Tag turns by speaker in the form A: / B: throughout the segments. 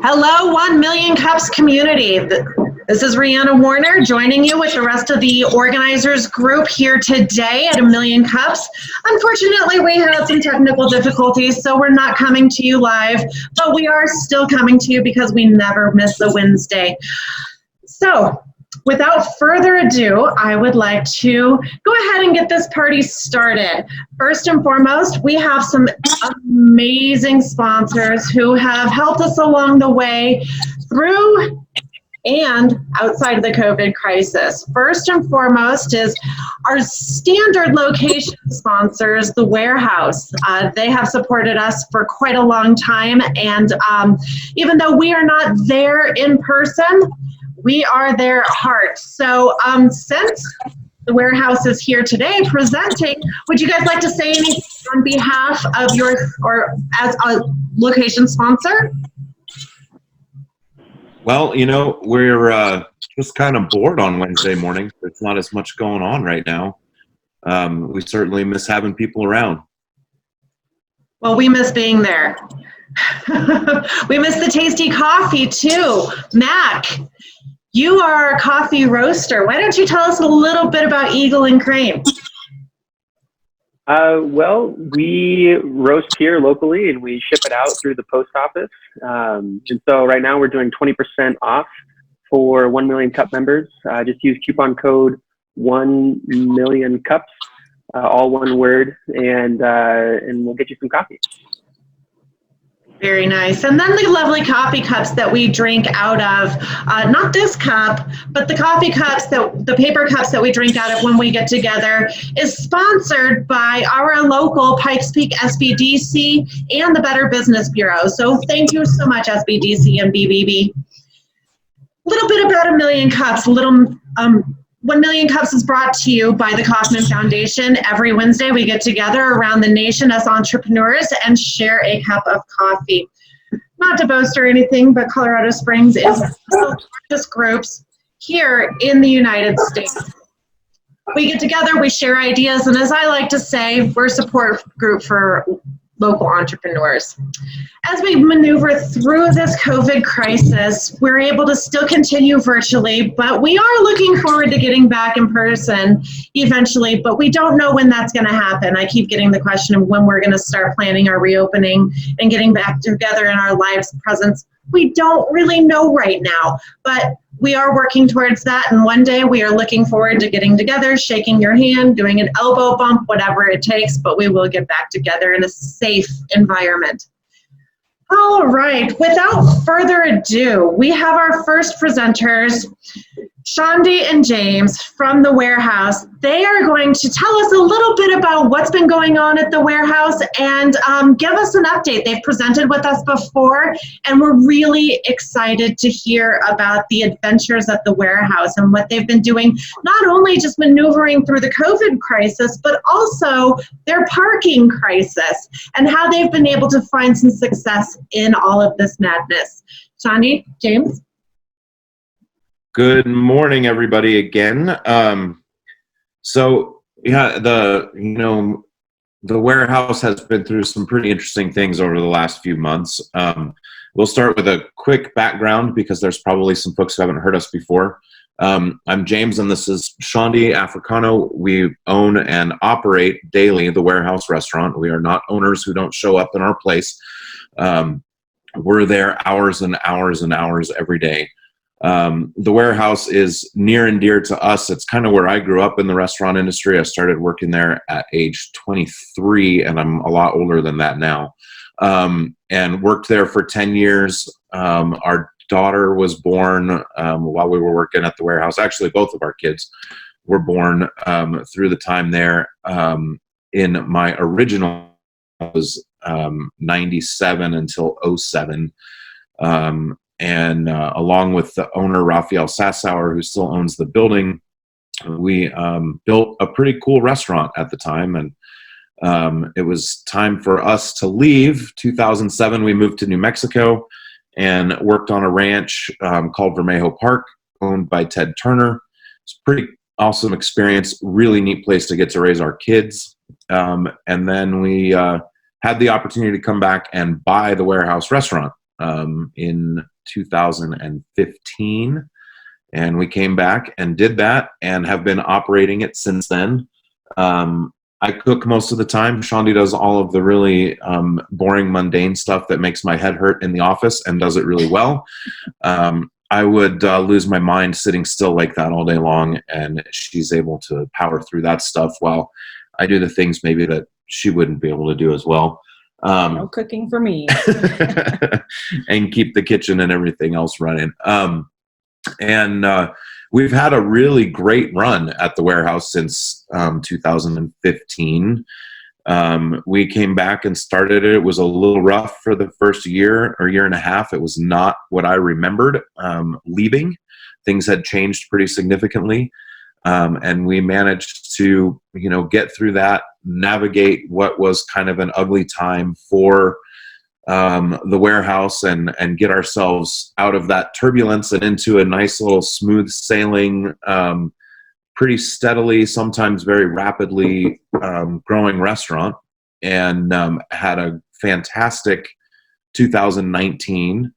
A: Hello, 1 Million Cups community. This is Rihanna Warner joining you with the rest of the organizers group here today at 1 Million Cups. Unfortunately, we had some technical difficulties, so we're not coming to you live, but we are still coming to you because we never miss a Wednesday. So, without further ado, I would like to go ahead and get this party started. First and foremost, we have some amazing sponsors who have helped us along the way through and outside of the COVID crisis. First and foremost is our standard location sponsors, the Warehouse. They have supported us for quite a long time, and even though we are not there in person, we are their heart. So since the Warehouse is here today presenting, would you guys like to say anything on behalf of your, or as a location sponsor?
B: Well, you know, we're just kind of bored on Wednesday mornings. There's not as much going on right now. We certainly miss having people around.
A: Well, we miss being there. We miss the tasty coffee too. Mac, you are a coffee roaster. Why don't you tell us a little bit about Eagle and Crane?
C: Well, we roast here locally and we ship it out through the post office. And so right now we're doing 20% off for 1 Million Cup members. Just use coupon code 1 Million Cups, all one word, and we'll get you some coffee.
A: Very nice. And then the lovely coffee cups that we drink out of, not this cup, but the coffee cups, the paper cups that we drink out of when we get together, is sponsored by our local Pikes Peak SBDC and the Better Business Bureau. So thank you so much, SBDC and BBB. A little bit about 1 Million Cups. 1 Million Cups is brought to you by the Kaufman Foundation. Every Wednesday we get together around the nation as entrepreneurs and share a cup of coffee. Not to boast or anything, but Colorado Springs is one of the largest groups here in the United States. We get together, we share ideas, and as I like to say, we're a support group for local entrepreneurs. As we maneuver through this COVID crisis, we're able to still continue virtually, but we are looking forward to getting back in person eventually, but we don't know when that's going to happen. I keep getting the question of when we're going to start planning our reopening and getting back together in our lives presence. We don't really know right now, but we are working towards that, and one day we are looking forward to getting together, shaking your hand, doing an elbow bump, whatever it takes, but we will get back together in a safe environment. All right, without further ado, we have our first presenters, Shondi and James from the Warehouse. They are going to tell us a little bit about what's been going on at the Warehouse and give us an update. They've presented with us before, and we're really excited to hear about the adventures at the Warehouse and what they've been doing, not only just maneuvering through the COVID crisis, but also their parking crisis and how they've been able to find some success in all of this madness. Shondi, James?
B: Good morning, everybody, again. So yeah, the Warehouse has been through some pretty interesting things over the last few months. We'll start with a quick background because there's probably some folks who haven't heard us before. I'm James, and this is Shondi Africano. We own and operate daily the Warehouse restaurant. We are not owners who don't show up in our place. We're there hours and hours and hours every day. The Warehouse is near and dear to us. It's kind of where I grew up in the restaurant industry. I started working there at age 23, and I'm a lot older than that now, and worked there for 10 years. Our daughter was born while we were working at the Warehouse. Actually, both of our kids were born through the time there. In my original was 97 until 07. And along with the owner, Raphael Sassauer, who still owns the building, we built a pretty cool restaurant at the time. And it was time for us to leave. 2007, we moved to New Mexico and worked on a ranch called Vermejo Park, owned by Ted Turner. It's a pretty awesome experience, really neat place to get to raise our kids. And then we had the opportunity to come back and buy the Warehouse restaurant. in 2015. And we came back and did that and have been operating it since then. I cook most of the time. Shondi does all of the really boring, mundane stuff that makes my head hurt in the office and does it really well. I would lose my mind sitting still like that all day long, and she's able to power through that stuff while I do the things maybe that she wouldn't be able to do as well.
D: No cooking for me.
B: And keep the kitchen and everything else running. We've had a really great run at the warehouse since 2015. We came back and started it. It was a little rough for the first year or year and a half. It was not what I remembered leaving. Things had changed pretty significantly. And we managed to, get through that, navigate what was kind of an ugly time for the warehouse and get ourselves out of that turbulence and into a nice little smooth sailing, pretty steadily, sometimes very rapidly growing restaurant, and had a fantastic 2019.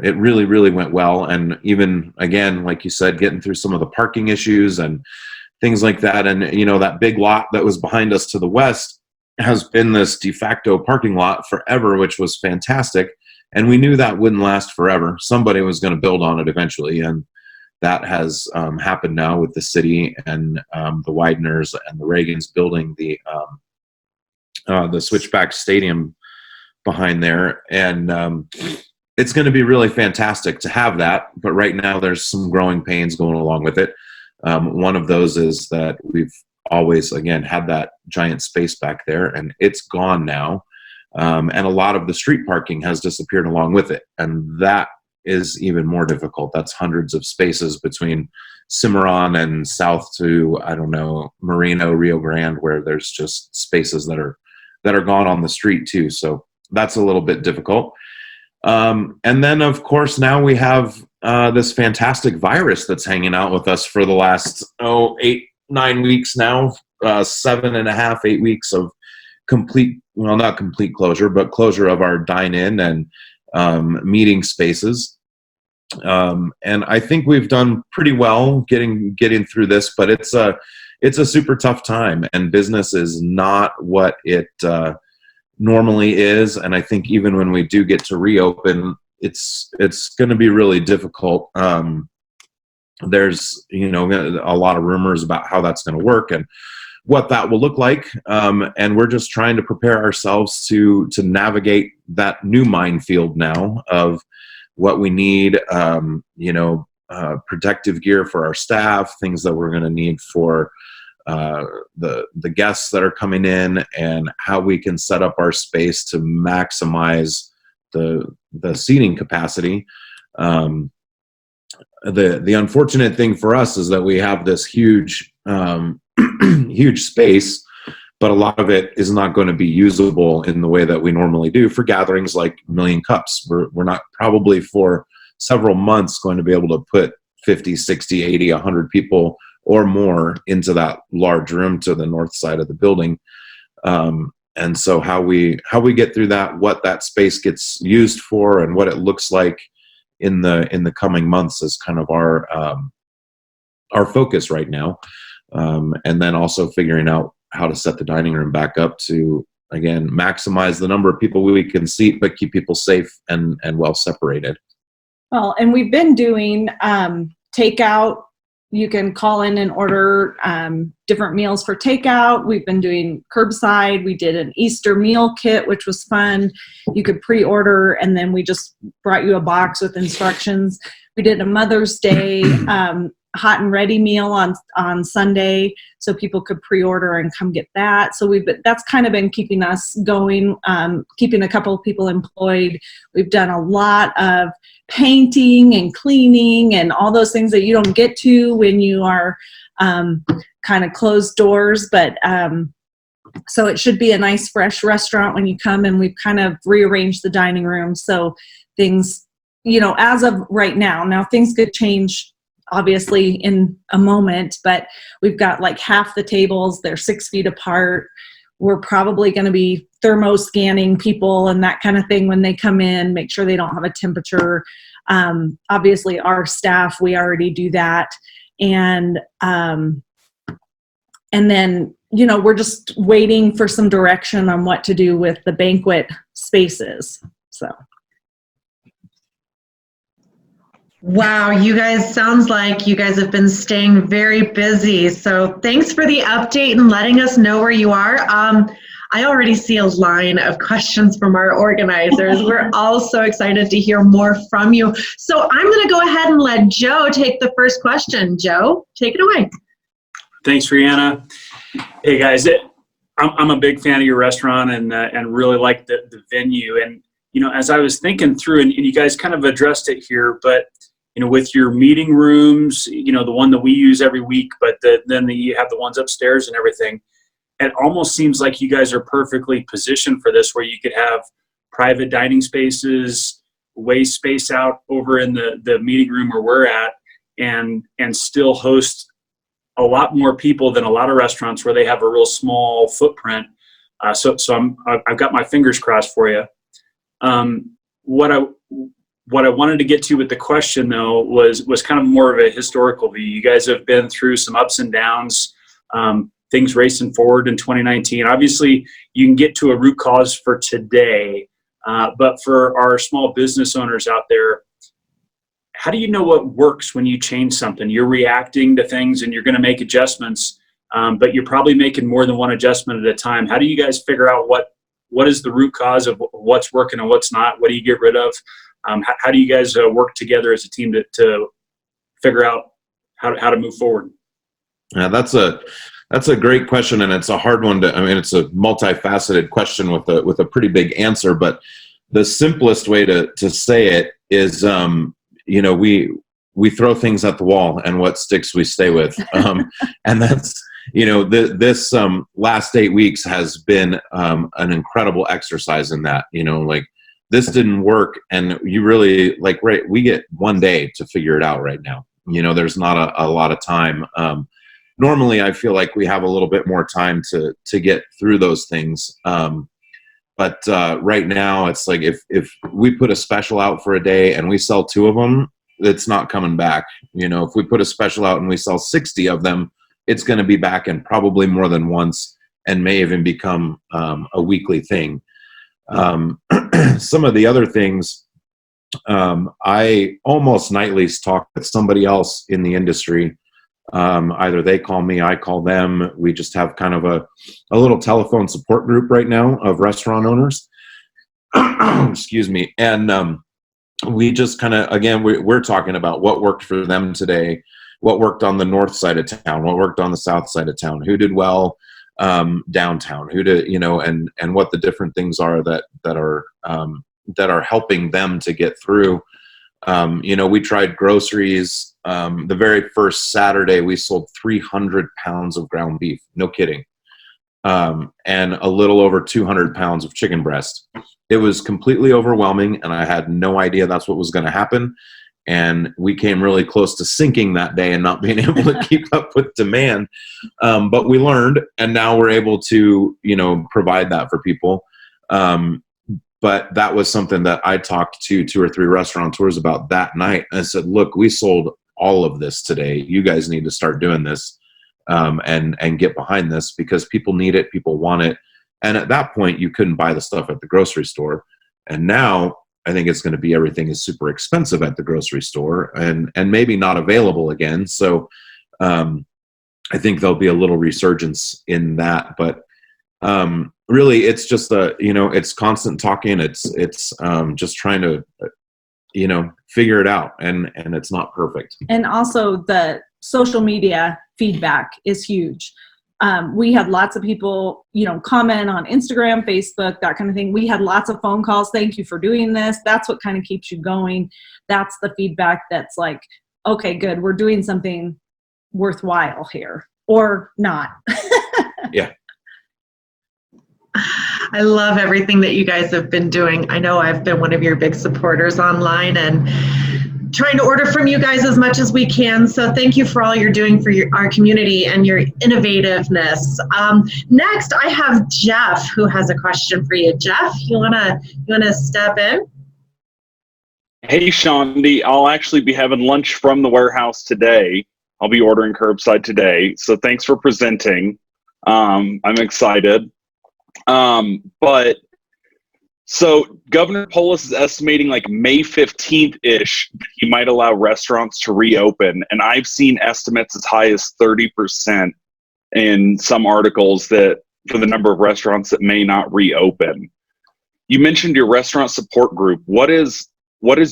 B: It really went well. And even, again, like you said, getting through some of the parking issues and things like that. And, that big lot that was behind us to the west has been this de facto parking lot forever, which was fantastic. And we knew that wouldn't last forever. Somebody was going to build on it eventually. And that has happened now with the city and the Wideners and the Reagans building the Switchback Stadium behind there. And it's going to be really fantastic to have that. But right now there's some growing pains going along with it. One of those is that we've always, again, had that giant space back there, and it's gone now. And a lot of the street parking has disappeared along with it. And that is even more difficult. That's hundreds of spaces between Cimarron and south to, Marino, Rio Grande, where there's just spaces that are gone on the street too. So that's a little bit difficult. And then, of course, now we have this fantastic virus that's hanging out with us for the last 8-9 weeks now, 7.5, 8 weeks of not complete closure, but closure of our dine-in and meeting spaces. And I think we've done pretty well getting through this, but it's a super tough time, and business is not what it normally is. And I think even when we do get to reopen, it's going to be really difficult. There's, a lot of rumors about how that's going to work and what that will look like. And we're just trying to prepare ourselves to navigate that new minefield now of what we need, protective gear for our staff, things that we're going to need for the guests that are coming in, and how we can set up our space to maximize the seating capacity. The unfortunate thing for us is that we have this huge huge space, but a lot of it is not going to be usable in the way that we normally do for gatherings like Million Cups. We're not probably for several months going to be able to put 50, 60, 80, 100 people or more into that large room to the north side of the building. And so how we get through that, what that space gets used for, and what it looks like in the coming months is kind of our focus right now. And then also figuring out how to set the dining room back up to, again, maximize the number of people we can seat, but keep people safe and well separated.
D: Well, and we've been doing takeout. You can call in and order different meals for takeout. We've been doing curbside. We did an Easter meal kit, which was fun. You could pre-order, and then we just brought you a box with instructions. We did a Mother's Day hot and ready meal on Sunday, so people could pre-order and come get that. So that's kind of been keeping us going, keeping a couple of people employed. We've done a lot of painting and cleaning and all those things that you don't get to when you are kind of closed doors. But so it should be a nice, fresh restaurant when you come, and we've kind of rearranged the dining room. So things, as of right now things could change obviously in a moment, but we've got like half the tables, they're 6 feet apart. we're probably going to be thermo scanning people and that kind of thing when they come in, make sure they don't have a temperature. Obviously our staff, we already do that. And then, you know, we're just waiting for some direction on what to do with the banquet spaces. So.
A: Wow, you guys, sounds like you guys have been staying very busy. So thanks for the update and letting us know where you are. I already see a line of questions from our organizers. We're all so excited to hear more from you. So I'm going to go ahead and let Joe take the first question. Joe, take it away.
E: Thanks, Rihanna. Hey guys, I'm a big fan of your restaurant and really like the venue. And you know, as I was thinking through, and you guys kind of addressed it here, but you know, with your meeting rooms, you know, the one that we use every week, but then you have the ones upstairs and everything. It almost seems like you guys are perfectly positioned for this, where you could have private dining spaces, way space out over in the meeting room where we're at, and still host a lot more people than a lot of restaurants where they have a real small footprint. So I've got my fingers crossed for you. What I wanted to get to with the question though was kind of more of a historical view. You guys have been through some ups and downs, things racing forward in 2019. Obviously, you can get to a root cause for today, but for our small business owners out there, how do you know what works when you change something? You're reacting to things and you're going to make adjustments, but you're probably making more than one adjustment at a time. How do you guys figure out what is the root cause of what's working and what's not? What do you get rid of? How do you guys work together as a team to figure out how to move forward?
B: Yeah, that's a great question, and it's a hard one to. I mean, it's a multifaceted question with a pretty big answer. But the simplest way to say it is, you know, we throw things at the wall, and what sticks we stay with, and that's, you know, this last 8 weeks has been an incredible exercise in that. You know, like, this didn't work, and you really, like, right, we get 1 day to figure it out right now. You know, there's not a lot of time. Normally, I feel like we have a little bit more time to get through those things. But right now, it's like if we put a special out for a day and we sell 2 of them, it's not coming back. You know, if we put a special out and we sell 60 of them, it's going to be back, and probably more than once, and may even become a weekly thing. Some of the other things, I almost nightly talk with somebody else in the industry. Either they call me, I call them. We just have kind of a little telephone support group right now of restaurant owners. Excuse me. And we just kind of, again, we're talking about what worked for them today, what worked on the north side of town, what worked on the south side of town, who did well downtown, who did, you know, and what the different things are that are helping them to get through. You know, we tried groceries. The very first Saturday, we sold 300 pounds of ground beef. No kidding. And a little over 200 pounds of chicken breast. It was completely overwhelming, and I had no idea that's what was going to happen. And we came really close to sinking that day and not being able to keep up with demand. But we learned, and now we're able to, you know, provide that for people. But that was something that I talked to 2 or 3 restaurateurs about that night. I said, look, we sold all of this today. You guys need to start doing this and get behind this, because people need it, people want it. And at that point, you couldn't buy the stuff at the grocery store. And now I think it's going to be, everything is super expensive at the grocery store and maybe not available again. So I think there'll be a little resurgence in that. But really, it's just you know, it's constant talking. It's just trying to, you know, figure it out, and it's not perfect.
D: And also the social media feedback is huge. We had lots of people, you know, comment on Instagram, Facebook, that kind of thing. We had lots of phone calls. Thank you for doing this. That's what kind of keeps you going. That's the feedback that's like, okay, good, we're doing something worthwhile here, or not.
B: Yeah.
A: I love everything that you guys have been doing. I know I've been one of your big supporters online, and trying to order from you guys as much as we can. So thank you for all you're doing for our community and your innovativeness. Next, I have Jeff who has a question for you. Jeff, you wanna step in?
F: Hey, Shondi, I'll actually be having lunch from the warehouse today. I'll be ordering curbside today. So thanks for presenting. I'm excited. So Governor Polis is estimating like May 15th-ish, he might allow restaurants to reopen. And I've seen estimates as high as 30% in some articles that for the number of restaurants that may not reopen. You mentioned your restaurant support group. What is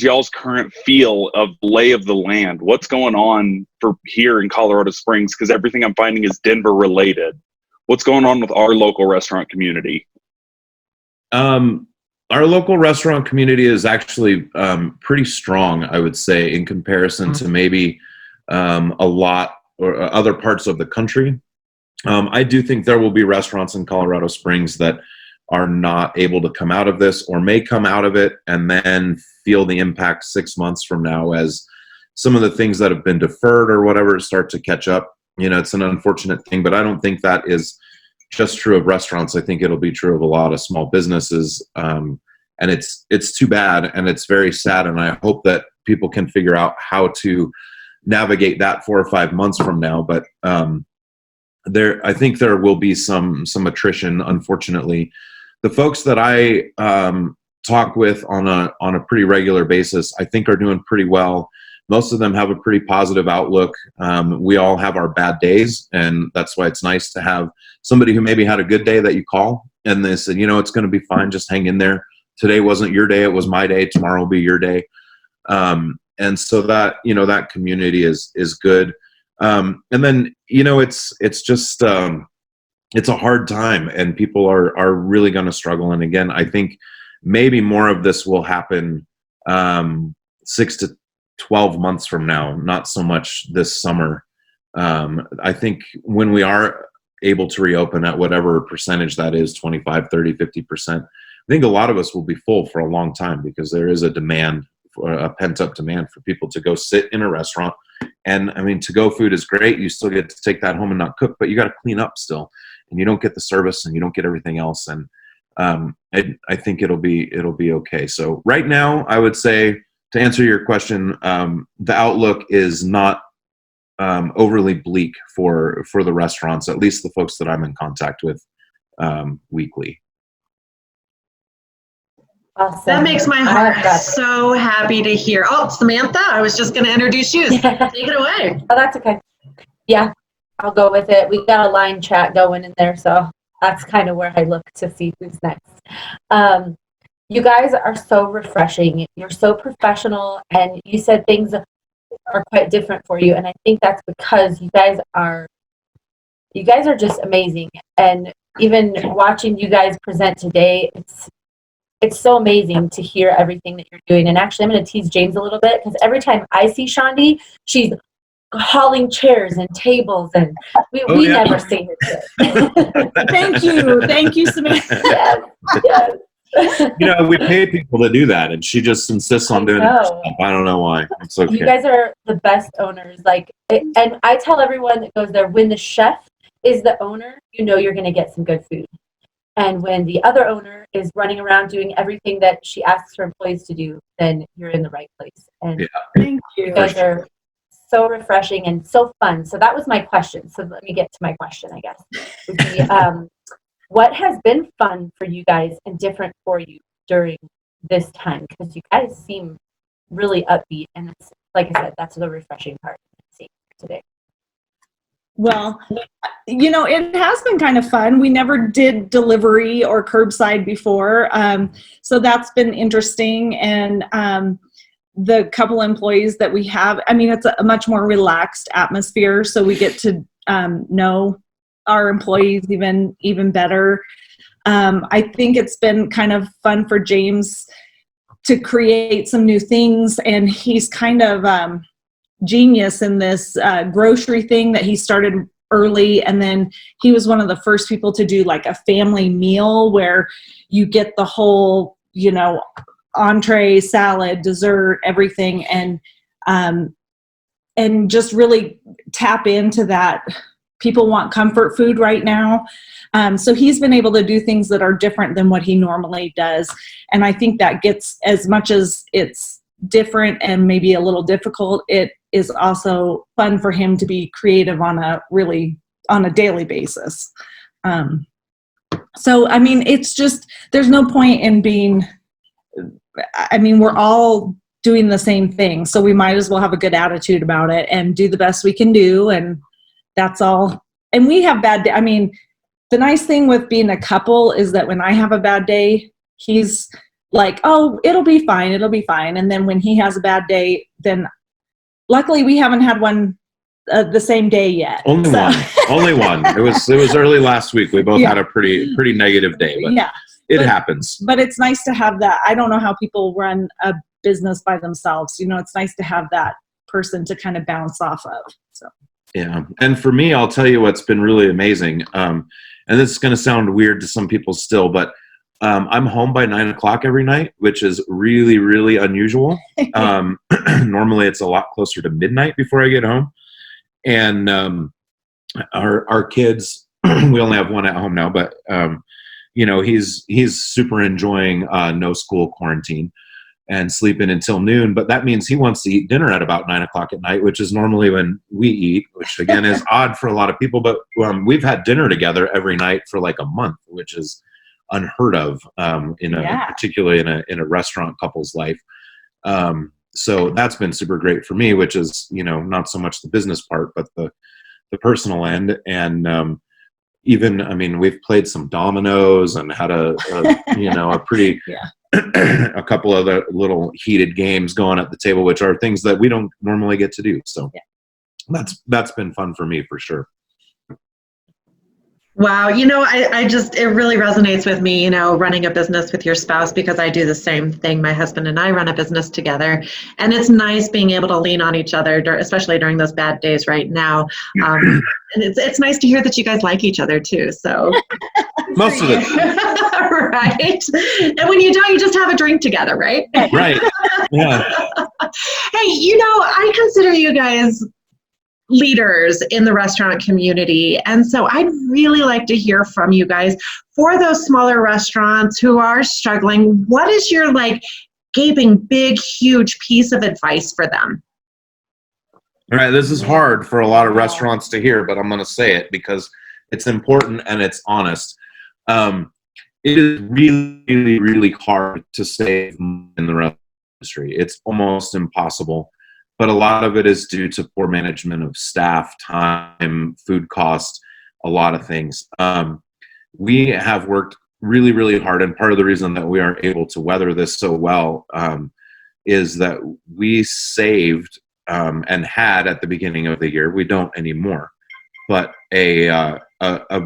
F: y'all's current feel of lay of the land? What's going on for here in Colorado Springs? Because everything I'm finding is Denver related. What's going on with our local restaurant community?
B: Our local restaurant community is actually pretty strong, I would say, in comparison to maybe a lot or other parts of the country. I do think there will be restaurants in Colorado Springs that are not able to come out of this or may come out of it and then feel the impact 6 months from now as some of the things that have been deferred or whatever start to catch up. You know, it's an unfortunate thing, but I don't think that is just true of restaurants. I think it'll be true of a lot of small businesses. And it's too bad and it's very sad. And I hope that people can figure out how to navigate that 4 or 5 months from now. But I think there will be some attrition, unfortunately. The folks that I talk with on a pretty regular basis, I think are doing pretty well. Most of them have a pretty positive outlook. We all have our bad days, and that's why it's nice to have somebody who maybe had a good day that you call, and they said, you know, it's going to be fine, just hang in there. Today wasn't your day, it was my day. Tomorrow will be your day. And so that, you know, that community is good. And then, you know, it's just, it's a hard time, and people are really going to struggle. And again, I think maybe more of this will happen 6 to 12 months from now, not so much this summer. I think when we are able to reopen at whatever percentage that is, 25, 30, 50%, I think a lot of us will be full for a long time because there is a demand, a pent-up demand for people to go sit in a restaurant. And I mean, to-go food is great. You still get to take that home and not cook, but you got to clean up still, and you don't get the service and you don't get everything else. And I think it'll be okay. So right now, I would say, to answer your question, the outlook is not overly bleak for the restaurants, at least the folks that I'm in contact with weekly.
G: Awesome.
A: That makes my heart so happy to hear. Oh, Samantha, I was just going to introduce you. Take it away.
G: Oh, that's okay. Yeah, I'll go with it. We got a line chat going in there, so that's kind of where I look to see who's next. You guys are so refreshing. You're so professional, and you said things are quite different for you, and I think that's because you guys are just amazing. And even watching you guys present today, it's so amazing to hear everything that you're doing. And actually, I'm going to tease James a little bit, because every time I see Shondi, she's hauling chairs and tables, and we never see her.
D: Thank you, Samantha.
G: Yes.
B: You know, we pay people to do that, and she just insists on doing it herself. I don't know why. It's okay.
G: You guys are the best owners. And I tell everyone that goes there, when the chef is the owner, you know you're going to get some good food. And when the other owner is running around doing everything that she asks her employees to do, then you're in the right place. And
D: Thank you.
G: You guys are so refreshing and so fun. So that was my question. So let me get to my question, I guess. Would be, what has been fun for you guys and different for you during this time? Because you guys seem really upbeat, and it's, like I said, that's the refreshing part today.
D: Well, you know, it has been kind of fun. We never did delivery or curbside before, so that's been interesting. And the couple employees that we have, I mean, it's a much more relaxed atmosphere, so we get to know our employees even better. I think it's been kind of fun for James to create some new things, and he's kind of genius in this grocery thing that he started early. And then he was one of the first people to do like a family meal where you get the whole, you know, entree, salad, dessert, everything. And and just really tap into that. People want comfort food right now. So he's been able to do things that are different than what he normally does. And I think that gets, as much as it's different and maybe a little difficult, it is also fun for him to be creative on a daily basis. So, I mean, it's just, there's no point in being, I mean, we're all doing the same thing. So we might as well have a good attitude about it and do the best we can do. And that's all. And we have bad days. I mean, the nice thing with being a couple is that when I have a bad day, he's like, oh, it'll be fine. It'll be fine. And then when he has a bad day, then luckily we haven't had one the same day yet.
B: Only one. It was early last week. We both had a pretty negative day, but it happens.
D: But it's nice to have that. I don't know how people run a business by themselves. You know, it's nice to have that person to kind of bounce off of. So.
B: Yeah. And for me, I'll tell you what's been really amazing. And this is going to sound weird to some people still, but I'm home by 9 o'clock every night, which is really, really unusual. Normally it's a lot closer to midnight before I get home. And our kids, we only have one at home now, but you know, he's super enjoying no school quarantine and sleeping until noon. But that means he wants to eat dinner at about 9 o'clock at night, which is normally when we eat, which again is odd for a lot of people. But we've had dinner together every night for like a month, which is unheard of particularly in a restaurant couple's life. So that's been super great for me, which is, you know, not so much the business part, but the personal end. And even, I mean, we've played some dominoes and had a pretty a couple other little heated games going at the table, which are things that we don't normally get to do. So that's been fun for me for sure.
A: Wow. You know, it really resonates with me, you know, running a business with your spouse, because I do the same thing. My husband and I run a business together, and it's nice being able to lean on each other, especially during those bad days right now. And it's nice to hear that you guys like each other too. So
B: most of it.
A: Right. And when you don't, you just have a drink together, right?
B: Right. Yeah.
A: Hey, you know, I consider you guys leaders in the restaurant community. And so I'd really like to hear from you guys. For those smaller restaurants who are struggling, what is your like gaping, big, huge piece of advice for them?
B: All right, this is hard for a lot of restaurants to hear, but I'm going to say it because it's important and it's honest. It is really, really, really hard to save in the restaurant industry. It's almost impossible. But a lot of it is due to poor management of staff, time, food cost, a lot of things. We have worked really, really hard, and part of the reason that we are able to weather this so well is that we saved and had at the beginning of the year, we don't anymore, but a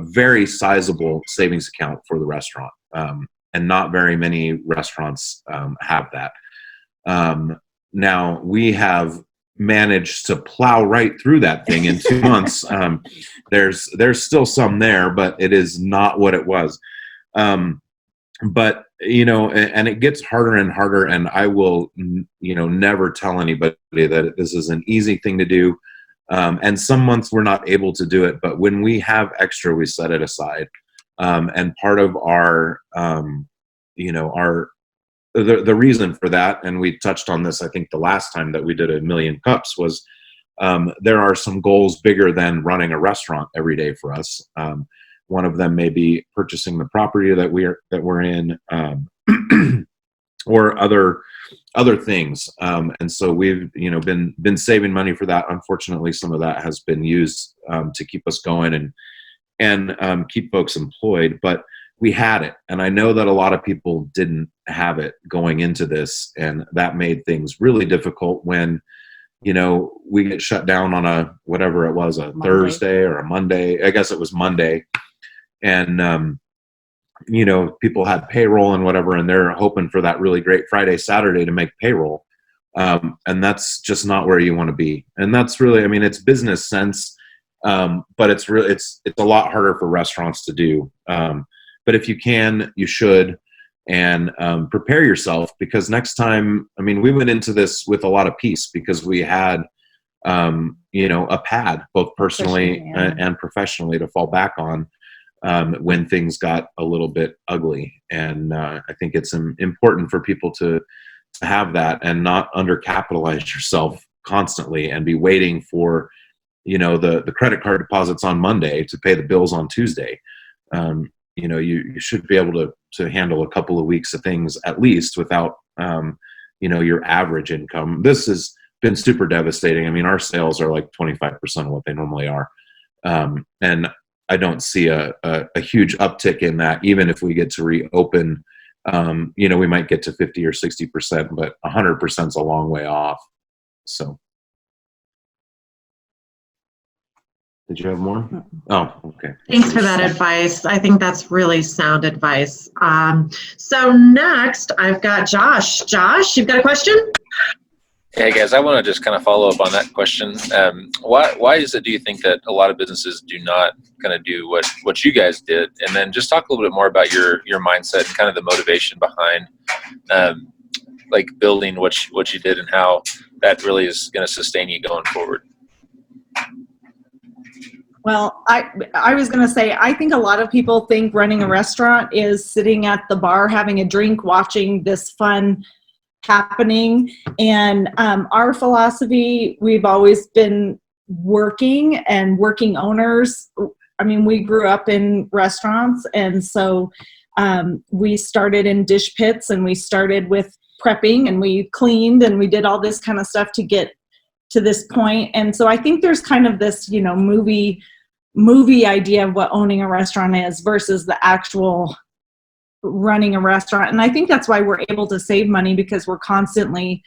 B: very sizable savings account for the restaurant. And not very many restaurants have that. Now, we have managed to plow right through that thing in 2 months. There's still some there, but it is not what it was. But, you know, and it gets harder and harder, and I will, you know, never tell anybody that this is an easy thing to do. And some months we're not able to do it, but when we have extra, we set it aside. And part of our, the reason for that, and we touched on this, I think the last time that we did 1,000,000 cups, was there are some goals bigger than running a restaurant every day for us. One of them may be purchasing the property that we're in, or other things. And so we've, you know, been saving money for that. Unfortunately, some of that has been used to keep us going and keep folks employed. But we had it. And I know that a lot of people didn't have it going into this. And that made things really difficult when, you know, we get shut down on a Thursday or a Monday. I guess it was Monday. And, you know, people had payroll and whatever, and they're hoping for that really great Friday, Saturday to make payroll. And that's just not where you want to be. And that's really, I mean, it's business sense. But it's a lot harder for restaurants to do. But if you can, you should. and prepare yourself, because next time, I mean, we went into this with a lot of peace because we had, a pad, both personally and professionally, to fall back on when things got a little bit ugly. And I think it's important for people to have that and not undercapitalize yourself constantly and be waiting for, the credit card deposits on Monday to pay the bills on Tuesday. You should be able to handle a couple of weeks of things at least without, your average income. This has been super devastating. I mean, our sales are like 25% of what they normally are. And I don't see a huge uptick in that, even if we get to reopen. We might get to 50 or 60%, but 100% is a long way off. So. Did you have more? Oh, okay.
A: Thanks for that advice. I think that's really sound advice. So next, I've got Josh. Josh, you've got a question?
H: Hey guys, I want to just kind of follow up on that question. Why is it, do you think, that a lot of businesses do not kind of do what you guys did? And then just talk a little bit more about your mindset and kind of the motivation behind like building what you did and how that really is going to sustain you going forward.
D: Well, I was going to say, I think a lot of people think running a restaurant is sitting at the bar, having a drink, watching this fun happening. And our philosophy, we've always been working owners. I mean, we grew up in restaurants, and so we started in dish pits, and we started with prepping, and we cleaned, and we did all this kind of stuff to get to this point. And so I think there's kind of this, movie idea of what owning a restaurant is versus the actual running a restaurant. And I think that's why we're able to save money, because we're constantly,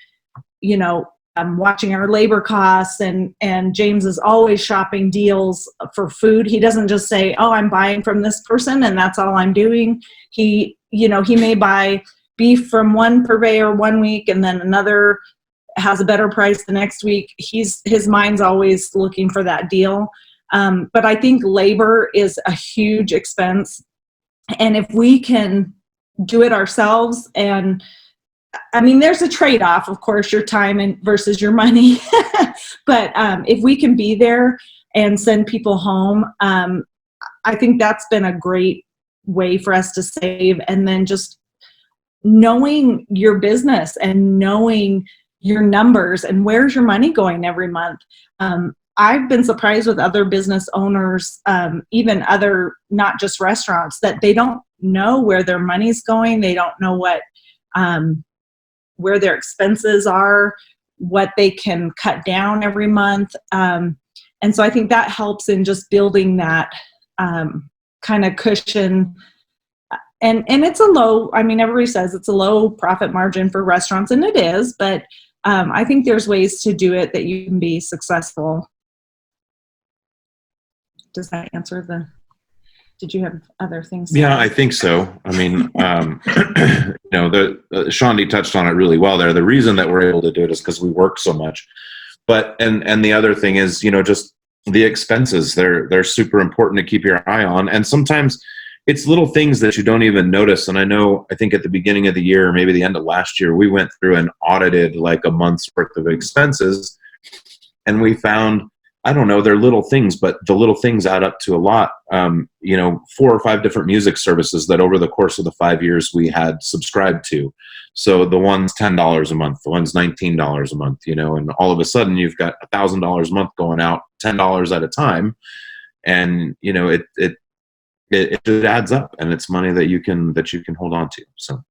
D: watching our labor costs, and James is always shopping deals for food. He doesn't just say, oh, I'm buying from this person and that's all I'm doing. He may buy beef from one purveyor one week and then another has a better price the next week. His mind's always looking for that deal. But I think labor is a huge expense. And if we can do it ourselves, and I mean, there's a trade-off, of course, your time versus your money. But if we can be there and send people home, I think that's been a great way for us to save. And then just knowing your business and knowing your numbers and where's your money going every month. I've been surprised with other business owners, even other, not just restaurants, that they don't know where their money's going. They don't know where their expenses are, what they can cut down every month. And so I think that helps in just building that kind of cushion. And it's a low, I mean, everybody says it's a low profit margin for restaurants, and it is, but I think there's ways to do it that you can be successful. Does that answer did you have other things?
B: Yeah, I think so. I mean, Shandi touched on it really well there. The reason that we're able to do it is because we work so much. But, and the other thing is, just the expenses, they're super important to keep your eye on. And sometimes it's little things that you don't even notice. And I think at the beginning of the year, maybe the end of last year, we went through and audited like a month's worth of expenses. And we found, I don't know, they're little things, but the little things add up to a lot. 4 or 5 different music services that over the course of the 5 years we had subscribed to. So the one's $10 a month, the one's $19 a month, and all of a sudden you've got $1,000 a month going out $10 at a time. And, it adds up, and it's money that you can hold on to. So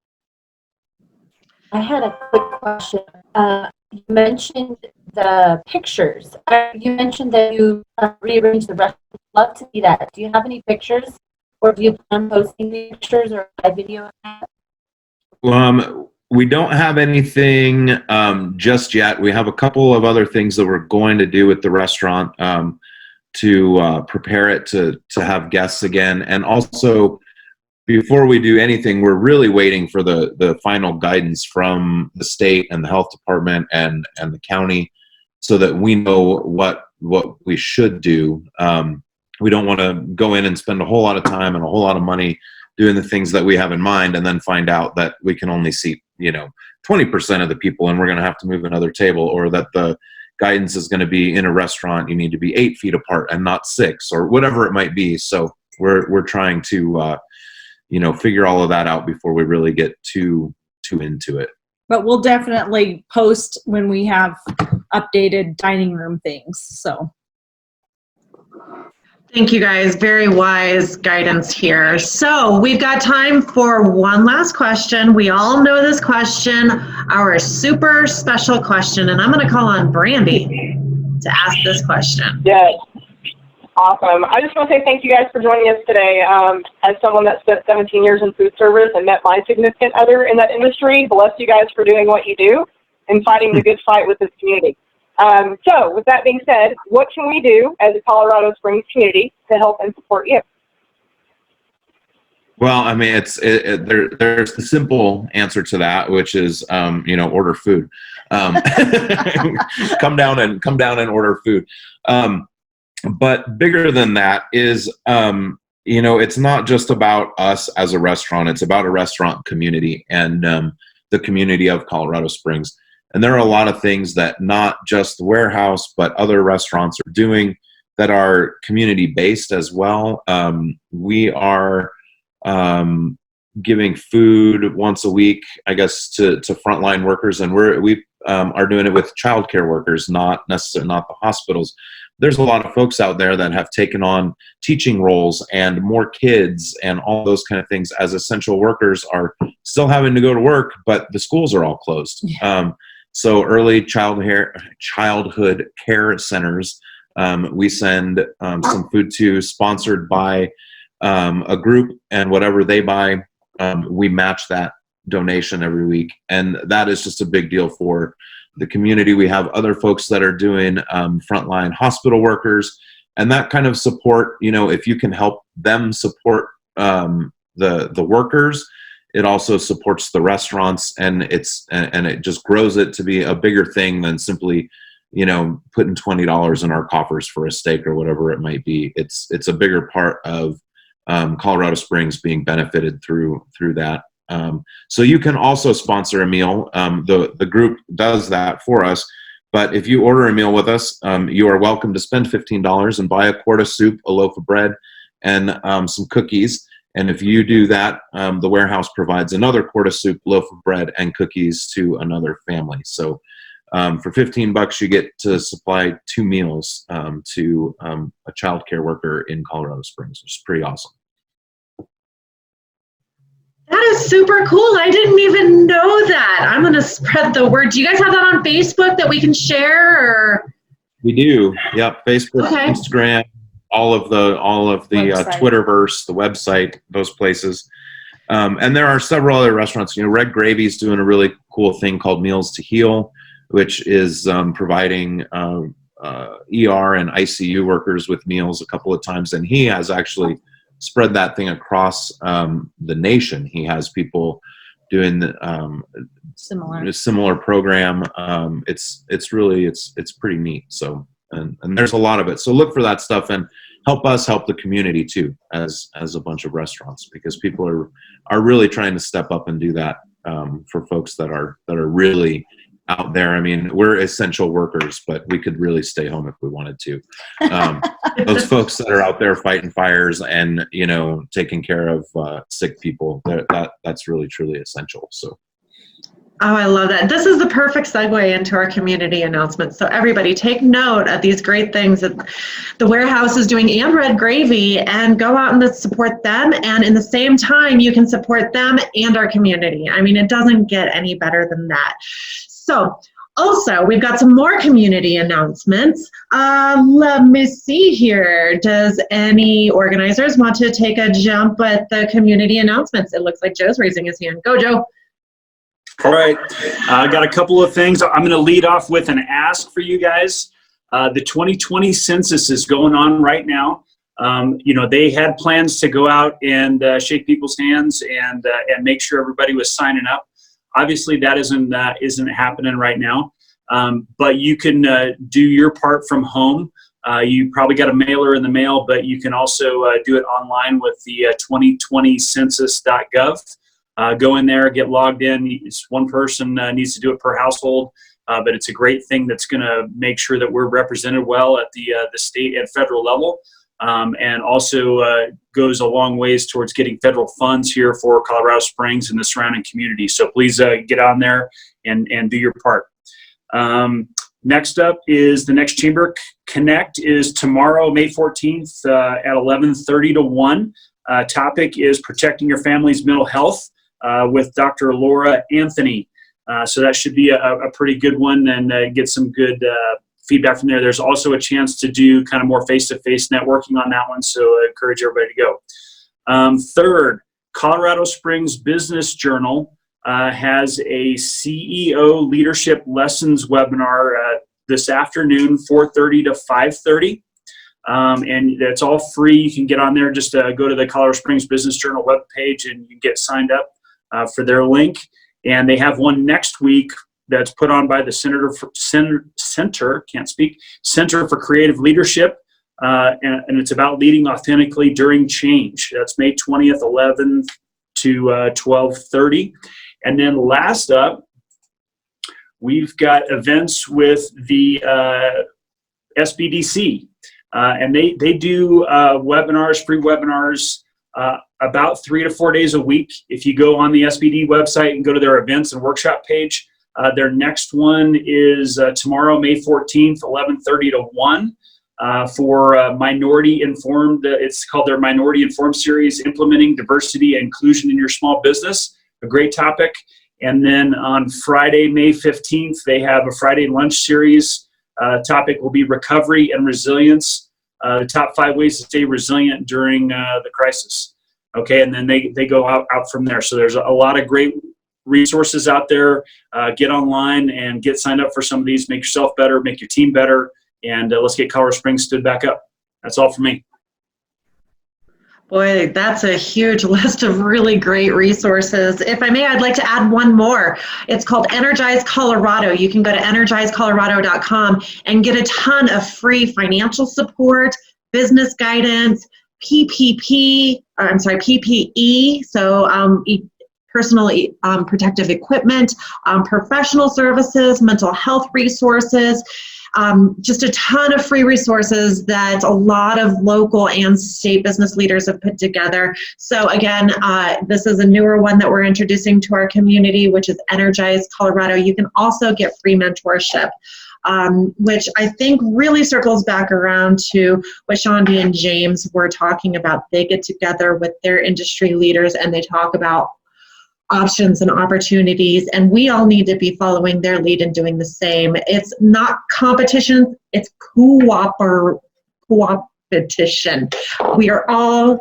G: I had a quick question. You mentioned the pictures. You mentioned that you rearranged the restaurant. I'd love to see that. Do you have any pictures, or do you plan on posting pictures or a video of that?
B: We don't have anything just yet. We have a couple of other things that we're going to do with the restaurant to prepare it to have guests again. And also, before we do anything, we're really waiting for the final guidance from the state and the health department and the county, so that we know what we should do. We don't want to go in and spend a whole lot of time and a whole lot of money doing the things that we have in mind, and then find out that we can only seat, 20% of the people, and we're going to have to move another table, or that the guidance is going to be in a restaurant, you need to be 8 feet apart and not 6, or whatever it might be. So we're trying to, figure all of that out before we really get too into it.
D: But we'll definitely post when we have updated dining room things. So.
A: Thank you guys. Very wise guidance here. So we've got time for one last question. We all know this question, our super special question, and I'm going to call on Brandy to ask this question.
I: Yes. Awesome. I just want to say thank you guys for joining us today. As someone that spent 17 years in food service and met my significant other in that industry, bless you guys for doing what you do and fighting the good fight with this community. So with that being said, what can we do as a Colorado Springs community to help and support you?
B: Well, I mean, there's the simple answer to that, which is, order food. Come down and order food. But bigger than that is, it's not just about us as a restaurant. It's about a restaurant community and the community of Colorado Springs. And there are a lot of things that not just the warehouse, but other restaurants are doing that are community-based as well. We are giving food once a week, I guess, to frontline workers, and we are doing it with childcare workers, not necessarily not the hospitals. There's a lot of folks out there that have taken on teaching roles and more kids and all those kind of things as essential workers are still having to go to work, but the schools are all closed. Yeah. So early childhood care centers, we send some food to, sponsored by a group, and whatever they buy, we match that donation every week. And that is just a big deal for the community. We have other folks that are doing frontline hospital workers, and that kind of support, if you can help them support the workers, it also supports the restaurants, and it just grows it to be a bigger thing than simply, putting $20 in our coffers for a steak or whatever it might be. It's a bigger part of Colorado Springs being benefited through that. So you can also sponsor a meal. The group does that for us. But if you order a meal with us, you are welcome to spend $15 and buy a quart of soup, a loaf of bread, and some cookies. And if you do that, the warehouse provides another quart of soup, loaf of bread, and cookies to another family. So for $15, you get to supply 2 meals to a child care worker in Colorado Springs, which is pretty awesome.
A: That is super cool. I didn't even know that. I'm going to spread the word. Do you guys have that on Facebook that we can share? Or?
B: We do. Yep. Facebook, okay. Instagram, all of the Twitterverse, the website, those places. And there are several other restaurants. Red Gravy's doing a really cool thing called Meals to Heal, which is providing ER and ICU workers with meals a couple of times. And he has actually spread that thing across the nation. He has people doing the similar program. It's pretty neat. So and there's a lot of it. So look for that stuff and help us help the community too, as a bunch of restaurants, because people are really trying to step up and do that for folks that are really out there. I mean, we're essential workers, but we could really stay home if we wanted to. Those folks that are out there fighting fires and, taking care of sick people, that's really, truly essential. So.
A: Oh, I love that. This is the perfect segue into our community announcements. So everybody take note of these great things that the warehouse is doing and Red Gravy, and go out and support them. And in the same time, you can support them and our community. I mean, it doesn't get any better than that. So also, we've got some more community announcements. Let me see here. Does any organizers want to take a jump at the community announcements? It looks like Joe's raising his hand. Go, Joe.
E: All right. I got a couple of things. I'm going to lead off with an ask for you guys. The 2020 census is going on right now. They had plans to go out and shake people's hands and make sure everybody was signing up. Obviously, that isn't happening right now, but you can do your part from home. You probably got a mailer in the mail, but you can also do it online with the 2020census.gov. Go in there, get logged in. It's one person needs to do it per household, but it's a great thing that's going to make sure that we're represented well at the state and federal level, and also goes a long ways towards getting federal funds here for Colorado Springs and the surrounding community. So please get on there and do your part. Next up is the next Chamber Connect is tomorrow, May 14th at 11:30 to 1. Topic is protecting your family's mental health with Dr. Laura Anthony. So that should be a pretty good one, and get some good feedback from there. There's also a chance to do kind of more face-to-face networking on that one, so I encourage everybody to go. Third, Colorado Springs Business Journal has a CEO Leadership Lessons webinar this afternoon, 4:30 to 5:30. And it's all free. You can get on there. Just go to the Colorado Springs Business Journal webpage and you get signed up for their link. And they have one next week that's put on by the Center for Creative Leadership. And it's about leading authentically during change. That's May 20th, 11 to 12:30. And then last up, we've got events with the SBDC. And they do webinars, free webinars, about 3 to 4 days a week. If you go on the SBD website and go to their events and workshop page, their next one is tomorrow, May 14th, 11:30 to 1. For Minority Informed. It's called their Minority Informed series, Implementing Diversity and Inclusion in Your Small Business. A great topic. And then on Friday, May 15th, they have a Friday lunch series. Topic will be Recovery and Resilience, the top 5 ways to stay resilient during the crisis. Okay, and then they go out from there. So there's a lot of great resources out there. Get online and get signed up for some of these. Make yourself better, make your team better. And let's get Colorado Springs stood back up. That's all for me.
A: Boy, that's a huge list of really great resources. If I may, I'd like to add one more. It's called Energize Colorado. You can go to energizecolorado.com and get a ton of free financial support, business guidance, PPE, so personal protective equipment, professional services, mental health resources, just a ton of free resources that a lot of local and state business leaders have put together. So again, this is a newer one that we're introducing to our community, which is Energize Colorado. You can also get free mentorship, which I think really circles back around to what Shondi and James were talking about. They get together with their industry leaders and they talk about options and opportunities, and we all need to be following their lead and doing the same. It's not competition, it's competition. We all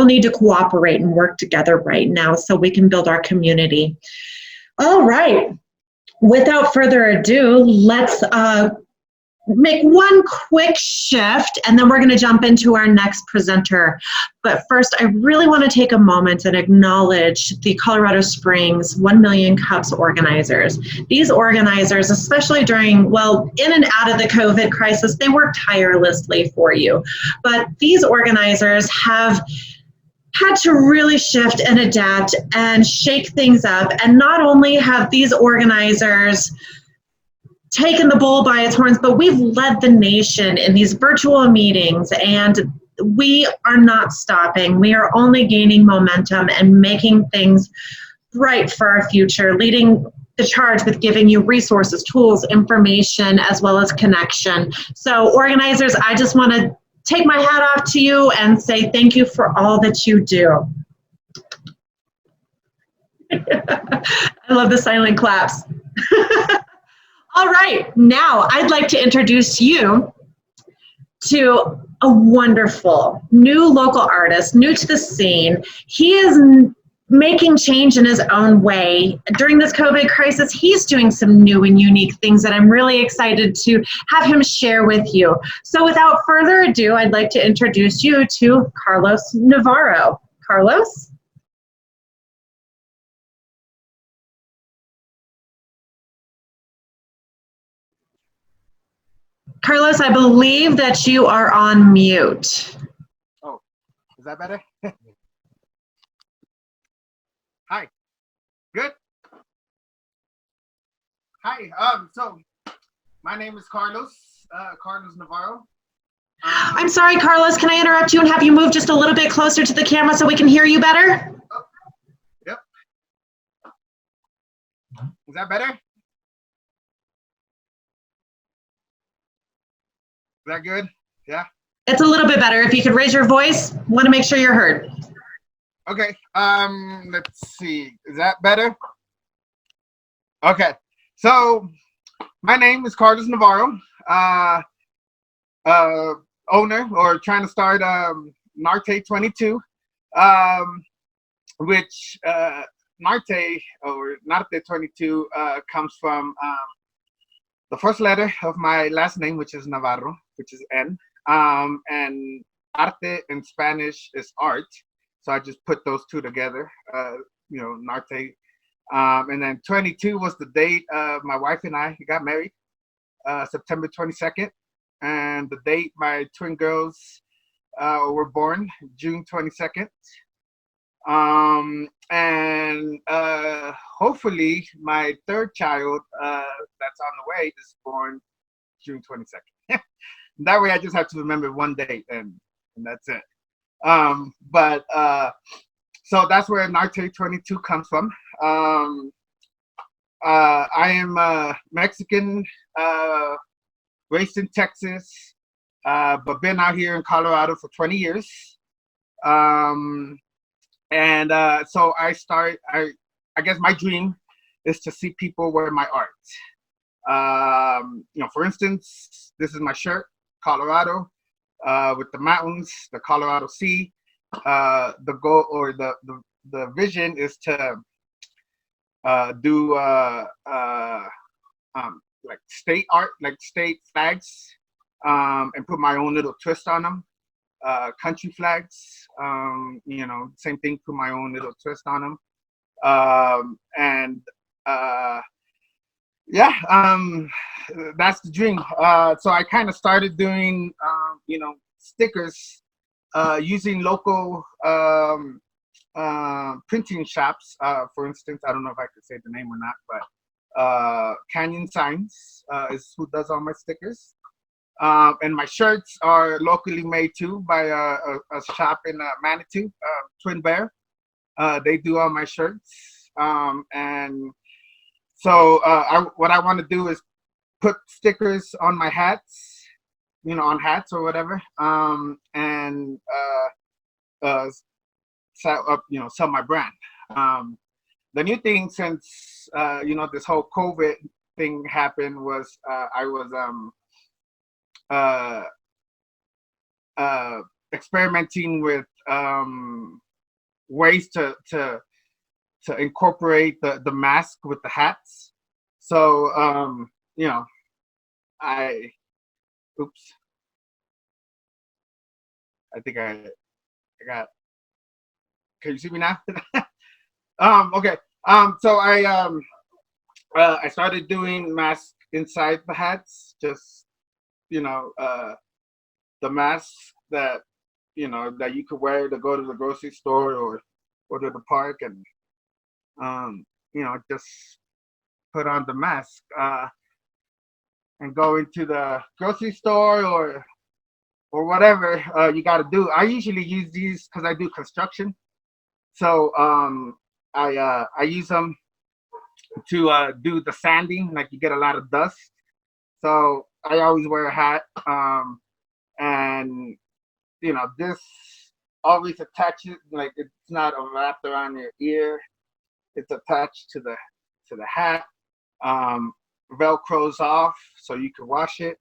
A: need to cooperate and work together right now so we can build our community. All right, without further ado, let's make one quick shift and then we're going to jump into our next presenter. But first, I really want to take a moment and acknowledge the Colorado Springs 1 Million Cups organizers. These organizers, especially during, well, in and out of the COVID crisis, they work tirelessly for you. But these organizers have had to really shift and adapt and shake things up. And not only have these organizers taken the bull by its horns, but we've led the nation in these virtual meetings, and we are not stopping. We are only gaining momentum and making things bright for our future, leading the charge with giving you resources, tools, information, as well as connection. So organizers, I just want to take my hat off to you and say thank you for all that you do. I love the silent claps. All right, now I'd like to introduce you to a wonderful new local artist, new to the scene. He is making change in his own way. During this COVID crisis, he's doing some new and unique things that I'm really excited to have him share with you. So without further ado, I'd like to introduce you to Carlos Navarro. Carlos? Carlos, I believe that you are on mute.
J: Oh, is that better? Hi. Good. Hi. So my name is Carlos. Carlos Navarro.
A: I'm sorry, Carlos, can I interrupt you and have you move just a little bit closer to the camera so we can hear you better?
J: Oh, yep. Is that better? Is that good? Yeah.
A: It's a little bit better. If you could raise your voice, want to make sure you're heard.
J: Okay. Let's see. Is that better? Okay. So my name is Carlos Navarro. Owner or trying to start Narte 22, which Narte or Narte 22 comes from the first letter of my last name, which is Navarro, which is N. And arte in Spanish is art. So I just put those two together, Narte. And then 22 was the date my wife and I got married, September 22nd. And the date my twin girls were born, June 22nd. And hopefully my third child that's on the way is born June 22nd. That way I just have to remember one date and that's it. So that's where Narte 22 comes from. I am Mexican, raised in Texas, but been out here in Colorado for 20 years. So I guess my dream is to see people wear my art. For instance, this is my shirt, Colorado, with the mountains, the Colorado Sea. The goal or the vision is to do like state art, like state flags, and put my own little twist on them. Country flags, same thing, put my own little twist on them. That's the dream. So I kind of started doing, stickers using local printing shops. For instance, I don't know if I could say the name or not, but Canyon Signs is who does all my stickers. And my shirts are locally made too by a shop in Manitou, Twin Bear. They do all my shirts. And so what I want to do is put stickers on my hats, on hats or whatever, and sell my brand. The new thing since this whole COVID thing happened was I was experimenting with ways to incorporate the mask with the hats. So I think I got. Can you see me now? Okay. So I started doing masks inside the hats, just the mask that that you could wear to go to the grocery store or to the park, and just put on the mask and go into the grocery store or whatever you got to do. I usually use these because I do construction, so I use them to do the sanding. Like, you get a lot of dust, so I always wear a hat. And this always attaches, like, it's not wrapped around your ear, it's attached to the hat. Velcros off so you can wash it,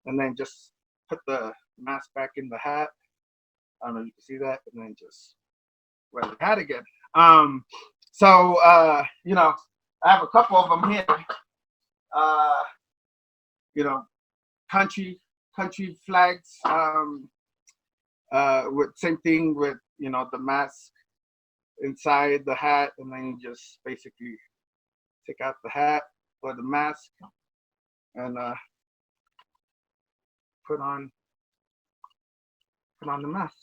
J: and then just put the mask back in the hat. I don't know if you can see that, and then just wear the hat again. So I have a couple of them here. Country flags, with same thing with the mask inside the hat, and then you just basically take out the hat or the mask, and put on the mask.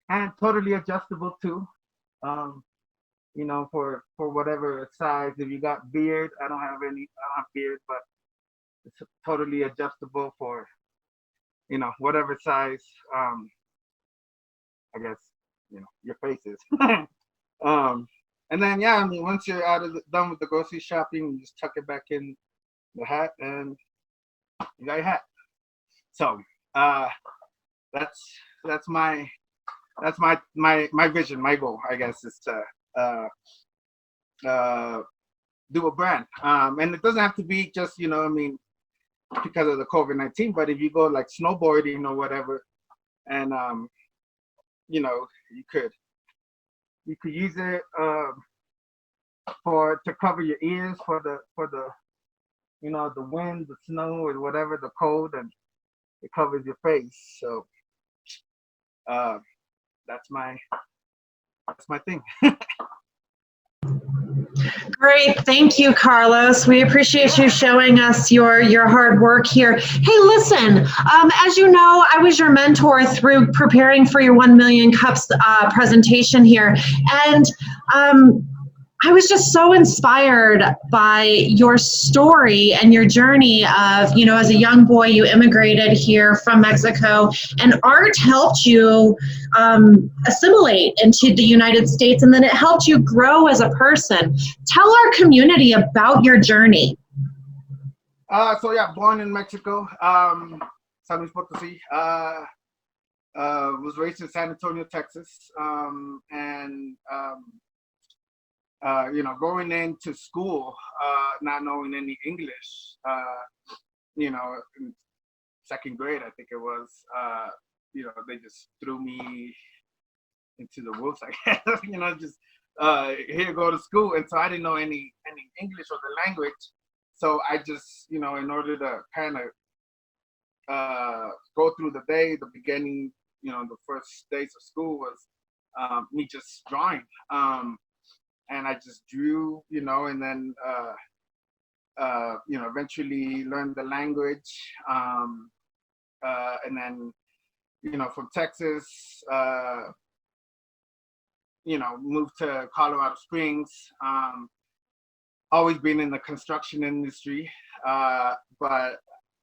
J: And totally adjustable too. You know, for whatever size. If you got beard, I don't have beard, but it's totally adjustable for, you know, whatever size. I guess, you know, your face is. And then yeah, I mean, once you're done with the grocery shopping, you just tuck it back in the hat, and you got your hat. So that's my vision, my goal, I guess, is to do a brand. And it doesn't have to be just, you know, I mean, because of the COVID-19, but if you go like snowboarding or whatever, and you know, you could use it to cover your ears for the you know, the wind, the snow, or whatever, the cold, and it covers your face. So that's my thing.
A: Great. Thank you, Carlos. We appreciate you showing us your hard work here. Hey, listen, as you know, I was your mentor through preparing for your 1 Million Cups presentation here. And I was just so inspired by your story and your journey of, you know, as a young boy, you immigrated here from Mexico, and art helped you assimilate into the United States, and then it helped you grow as a person. Tell our community about your journey.
J: So yeah, born in Mexico, San Luis Potosí. Was raised in San Antonio, Texas, and you know, going into school, not knowing any English, you know, in second grade, I think it was, you know, they just threw me into the wolves, I guess, you know, just here, go to school. And so I didn't know any English or the language. So I just, you know, in order to kind of go through the day, the beginning, you know, the first days of school was me just drawing. And I just drew, you know, and then, you know, eventually learned the language. And then, you know, from Texas, you know, moved to Colorado Springs. Always been in the construction industry. But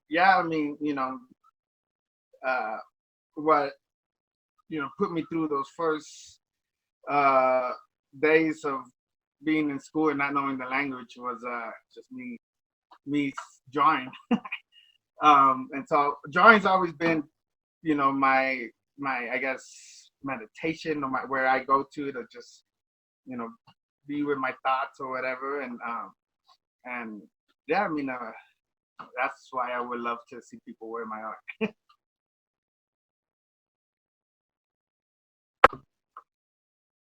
J: yeah, I mean, you know, what, you know, put me through those first days of being in school and not knowing the language was just me drawing. And so drawing's always been, you know, my I guess meditation, or where I go to just, you know, be with my thoughts or whatever. And yeah, I mean, that's why I would love to see people wear my art.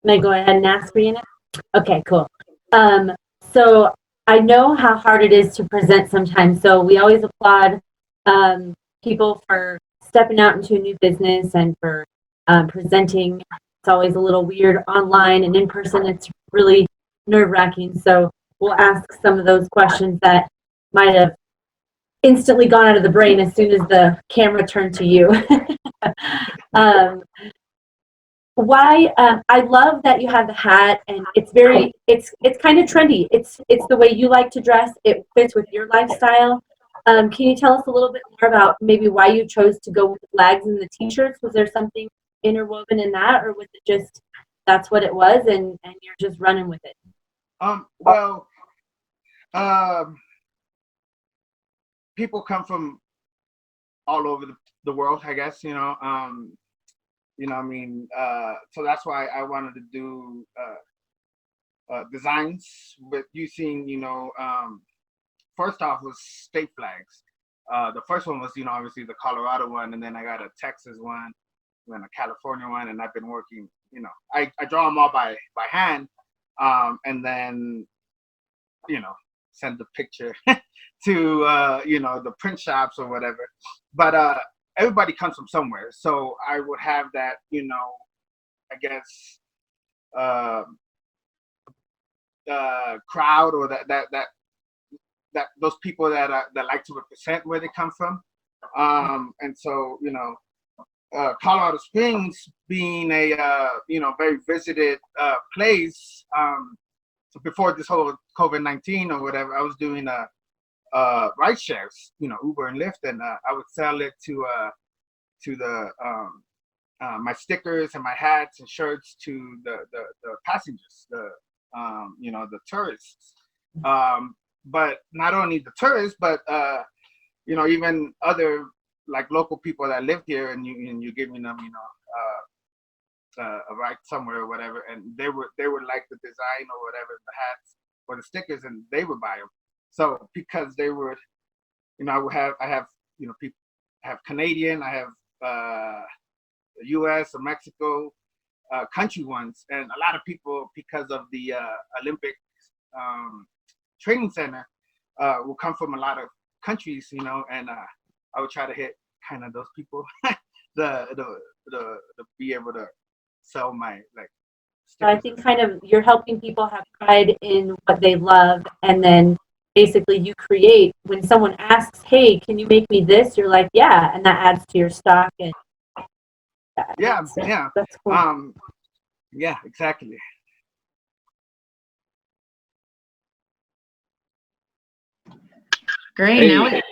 G: May I go ahead and ask Brianna? Okay, cool. So I know how hard it is to present sometimes. So we always applaud people for stepping out into a new business and for presenting. It's always a little weird online, and in person it's really nerve-wracking. So we'll ask some of those questions that might have instantly gone out of the brain as soon as the camera turned to you. I love that you have the hat, and it's kind of trendy. It's the way you like to dress. It fits with your lifestyle. Can you tell us a little bit more about maybe why you chose to go with the flags and the t-shirts? Was there something interwoven in that, or was it just that's what it was, and you're just running with it?
J: Well, people come from all over the world, I guess, you know. You know, I mean, so that's why I wanted to do designs with using, you know, first off was state flags. The first one was, you know, obviously the Colorado one, and then I got a Texas one, then a California one, and I've been working, you know, I draw them all by hand, and then, you know, send the picture to, you know, the print shops or whatever. But everybody comes from somewhere, so I would have that, you know, I guess, crowd, or that those people that like to represent where they come from. And so, Colorado Springs being a very visited place. So before this whole COVID-19 or whatever, I was doing ride shares, Uber and Lyft, and I would sell it to the my stickers and my hats and shirts to the passengers, the tourists. But not only the tourists, but even other like local people that live here, and you giving them a ride somewhere or whatever, and they would like the design or whatever, the hats or the stickers, and they would buy them. So because they would, I have people, I have Canadian, I have U.S. or Mexico country ones, and a lot of people, because of the Olympic training center, will come from a lot of countries, and I would try to hit kind of those people, the be able to sell my
G: So I think kind of you're helping people have pride in what they love, and then basically you create, when someone asks, hey, can you make me this? You're like, yeah, and that adds to your stock. And
J: yeah,
G: that's cool.
J: Yeah, exactly.
A: Great.
F: Hey.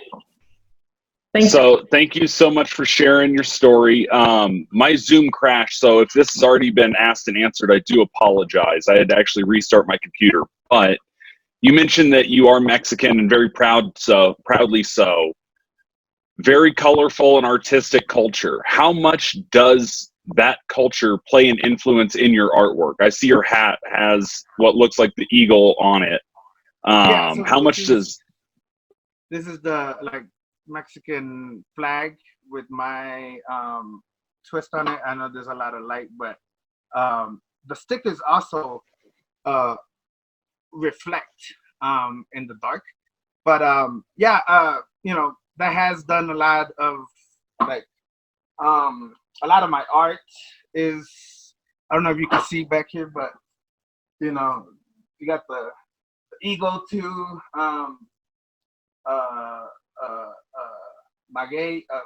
A: Thanks.
F: So thank you so much for sharing your story. My Zoom crashed, so if this has already been asked and answered, I do apologize. I had to actually restart my computer. But you mentioned that you are Mexican and very proudly so. Very colorful and artistic culture. How much does that culture play an influence in your artwork? I see your hat has what looks like the eagle on it.
J: So
F: how much does...
J: This is the Mexican flag with my twist on it. I know there's a lot of light, but the stickers also reflect in the dark. But that has done a lot of a lot of my art is, I don't know if you can see back here, but you got the eagle too. Maguey, I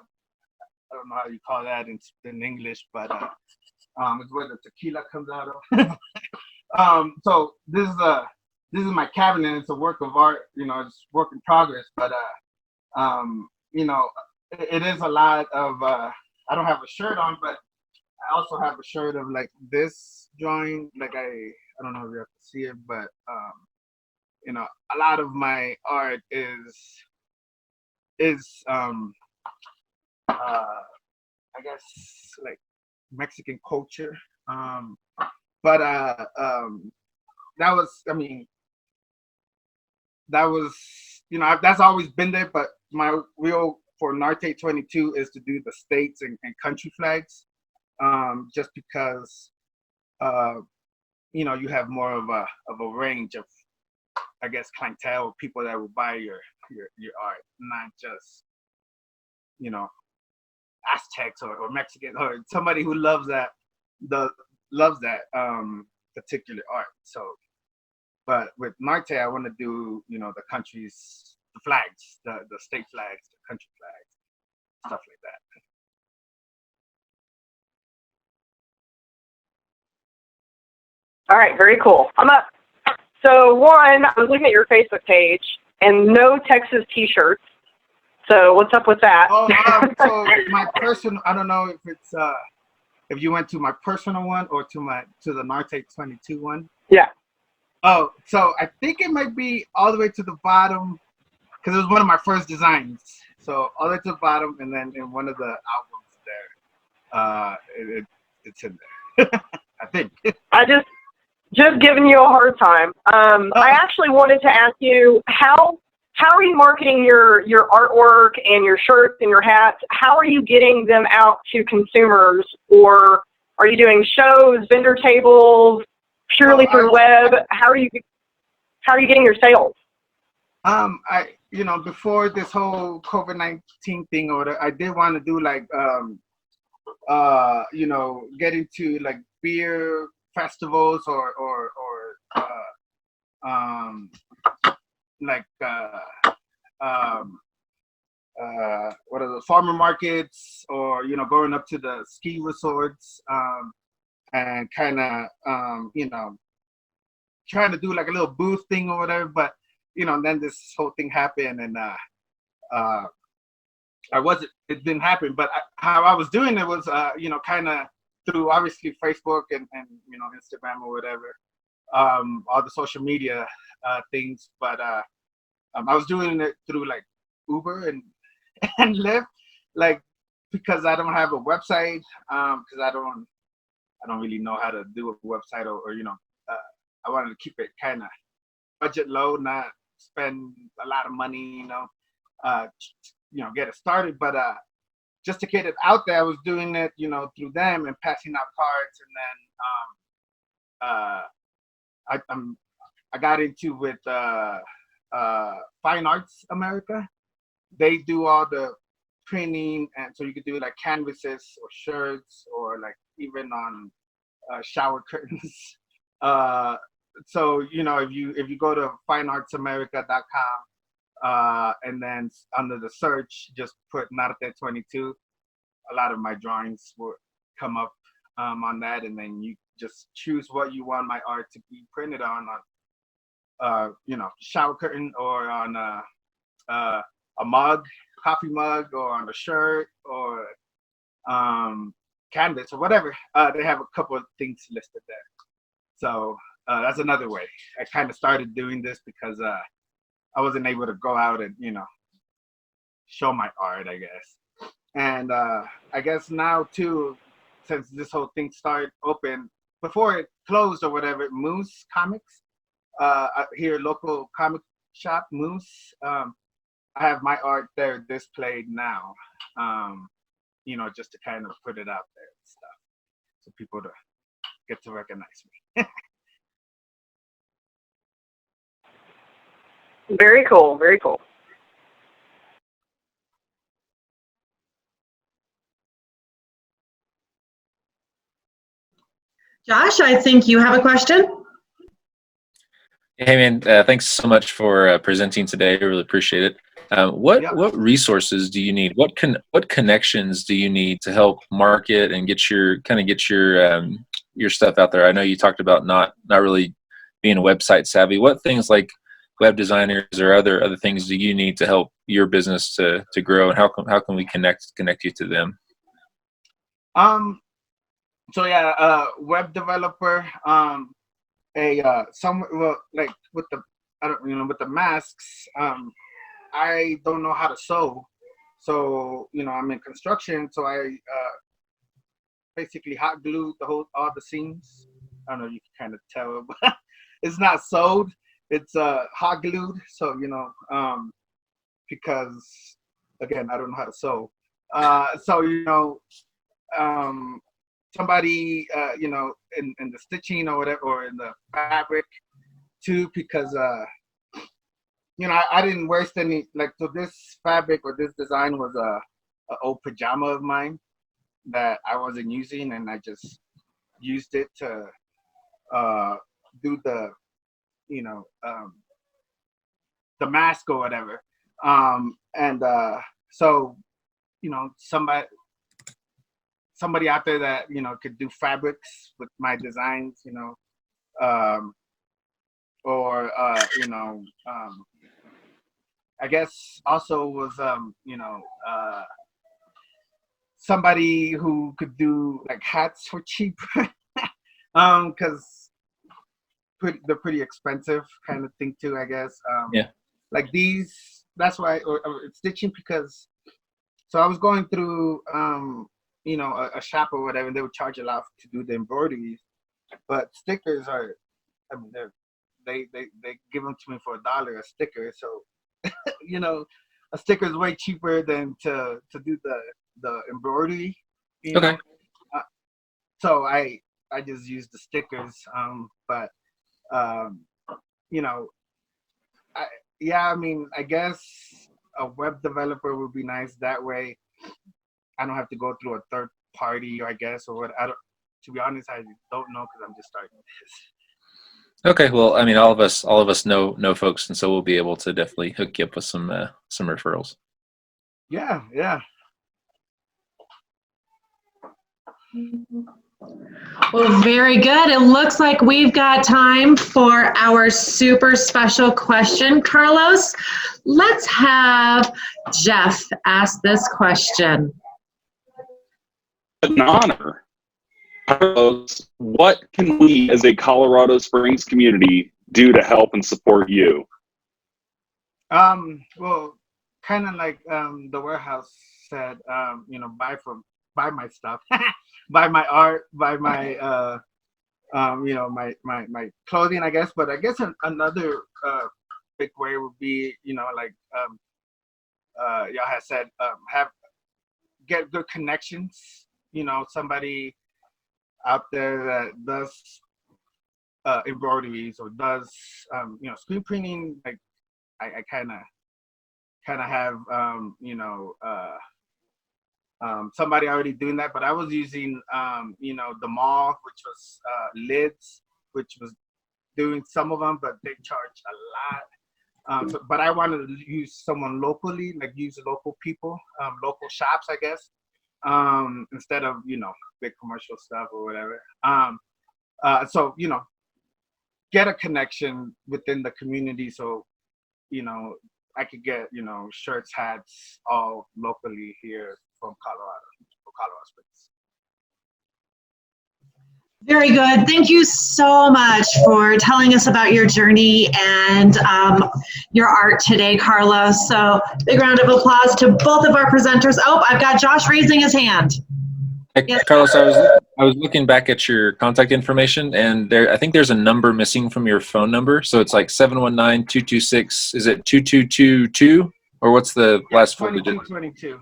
J: don't know how you call that in English, but it's where the tequila comes out of. So this is my cabinet. It's a work of art, it's work in progress, but it is a lot of I don't have a shirt on, but I also have a shirt of this drawing, I don't know if you have to see it, but a lot of my art is I guess Mexican culture. But that was, that's always been there, but my real for Narte 22 is to do the states and country flags, just because you have more of a range of, I guess, clientele, people that will buy your art, not just Aztecs or Mexican or somebody who loves that particular art. So, but with Marte, I want to do the countries, the flags, the state flags, the country flags, stuff like that.
I: All right, very cool. I'm up. So one, I was looking at your Facebook page, and no Texas T-shirts. So what's up with that?
J: Oh, so my personal, I don't know if it's if you went to my personal one or to the Narte 22 one.
I: Yeah.
J: Oh, so I think it might be all the way to the bottom, because it was one of my first designs. So all the way to the bottom, and then in one of the albums there, it's in there. I think.
I: I just giving you a hard time. I actually wanted to ask you how are you marketing your artwork and your shirts and your hats? How are you getting them out to consumers, or are you doing shows, vendor tables, purely through web? How are you getting your sales?
J: Before this whole COVID-19 thing, I did want to do get into beer festivals or what are the farmer markets, or going up to the ski resorts, and kind of trying to do like a little booth thing or whatever. But then this whole thing happened, and it didn't happen. But how I was doing it was kind of through obviously Facebook and Instagram or whatever, all the social media things. But I was doing it through like Uber and and Lyft, like, because I don't have a website, because I don't really know how to do a website, or I wanted to keep it kind of budget low, not spend a lot of money, get it started. But just to get it out there, I was doing it, through them and passing out cards. And then I got into with Fine Arts America. They do all the printing, and so you could do like canvases or shirts, or like even on shower curtains. So if you go to fineartsamerica.com, and then under the search just put Narte 22, a lot of my drawings will come up on that, and then you just choose what you want my art to be printed on shower curtain, or on a mug, coffee mug, or on a shirt, or canvas, or whatever. They have a couple of things listed there. So that's another way. I kind of started doing this because I wasn't able to go out and show my art, I guess. And I guess now too, since this whole thing started open, before it closed or whatever, Moose Comics, here, local comic shop, Moose. I have my art there displayed now, just to kind of put it out there and stuff, so people to get to recognize me.
I: Very cool. Very cool.
A: Josh, I think you have a question.
H: Hey man, thanks so much for presenting today. I really appreciate it. What resources do you need? What connections do you need to help market and get your stuff out there? I know you talked about not really being website savvy. What things like web designers or other things do you need to help your business to grow, and how can we connect you to them?
J: So yeah, web developer. Like with the with the masks, I don't know how to sew, so I'm in construction, so I basically hot glued all the seams. I don't know if you can kind of tell, but it's not sewed, it's hot glued. So because again, I don't know how to sew, so somebody in the stitching or whatever, or in the fabric too, because I didn't waste any, like, so this fabric or this design was a old pajama of mine that I wasn't using, and I just used it to do the the mask or whatever, and so somebody out there that could do fabrics with my designs, or I guess also was somebody who could do like hats for cheap, because they're pretty expensive kind of thing too, I guess.
H: Yeah.
J: Like these, that's why, or stitching, because so I was going through a shop or whatever, and they would charge a lot to do the embroideries, but stickers are, I mean, they give them to me for $1 a sticker, so a sticker is way cheaper than to do the embroidery.
H: Okay.
J: So I just use the stickers, but I guess a web developer would be nice. That way I don't have to go through a third party, I guess, or what. To be honest, I don't know, because I'm just starting this.
H: Okay, well, I mean, all of us know folks, and so we'll be able to definitely hook you up with some referrals.
J: Yeah.
A: Well, very good. It looks like we've got time for our super special question. Carlos, let's have Jeff ask this question.
F: An honor. Carlos, what can we as a Colorado Springs community do to help and support you?
J: Well, kind of like the warehouse said, buy my stuff, buy my art, buy my my clothing, I guess. But I guess another big way would be, y'all has said, get good connections. Somebody out there that does embroideries or does screen printing. Like I kind of have somebody already doing that, but I was using the mall, which was Lids, which was doing some of them, but they charge a lot. But I wanted to use someone locally, like use local people, local shops, I guess, instead of big commercial stuff or whatever. So get a connection within the community, so I could get shirts, hats, all locally here from Colorado Springs.
A: Very good. Thank you so much for telling us about your journey and your art today, Carlos. So big round of applause to both of our presenters. Oh, I've got Josh raising his hand.
H: Hey,
A: Yes.
H: Carlos, I was looking back at your contact information, and I think there's a number missing from your phone number. So it's like 719-226. Is it 2222, or what's the last four digits?
J: 2222.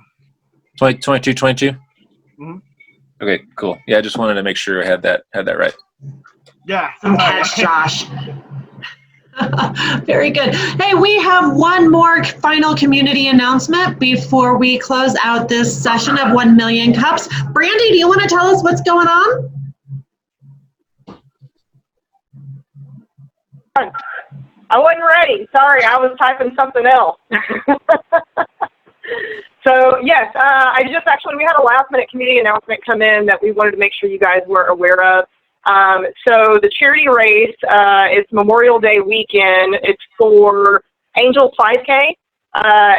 H: 2222.
J: Mm-hmm.
H: Okay, cool. Yeah, I just wanted to make sure I had that right.
J: Yeah.
A: Catch, Josh. Very good. Hey, we have one more final community announcement before we close out this session of 1 Million Cups. Brandy, do you want to tell us what's going on?
I: I wasn't ready. Sorry, I was typing something else. So yes, we had a last minute community announcement come in that we wanted to make sure you guys were aware of. So the charity race is Memorial Day weekend. It's for Angels 5K.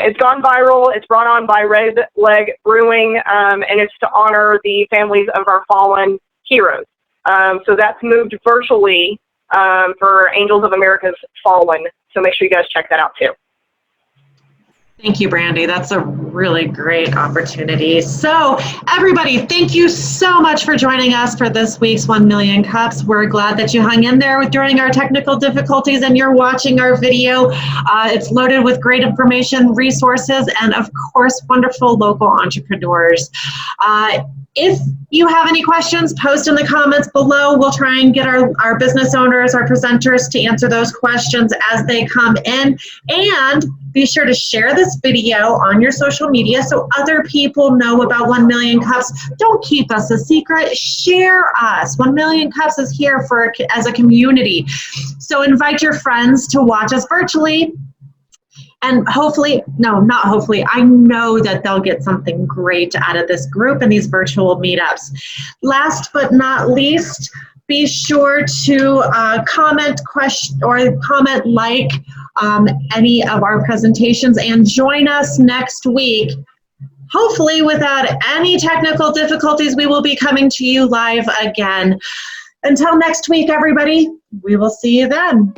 I: It's gone viral. It's brought on by Red Leg Brewing, and it's to honor the families of our fallen heroes. So that's moved virtually for Angels of America's Fallen. So make sure you guys check that out too.
A: Thank you, Brandy. That's a really great opportunity. So everybody, thank you so much for joining us for this week's 1 Million Cups. We're glad that you hung in there during our technical difficulties and you're watching our video. It's loaded with great information, resources, and of course, wonderful local entrepreneurs. If you have any questions, post in the comments below. We'll try and get our business owners, our presenters to answer those questions as they come in. And be sure to share this video on your social media so other people know about 1 Million Cups. Don't keep us a secret. Share us. 1 Million Cups is here as a community. So invite your friends to watch us virtually. And hopefully, no, not hopefully, I know that they'll get something great out of this group and these virtual meetups. Last but not least, be sure to comment like any of our presentations and join us next week. Hopefully, without any technical difficulties, we will be coming to you live again. Until next week, everybody, we will see you then.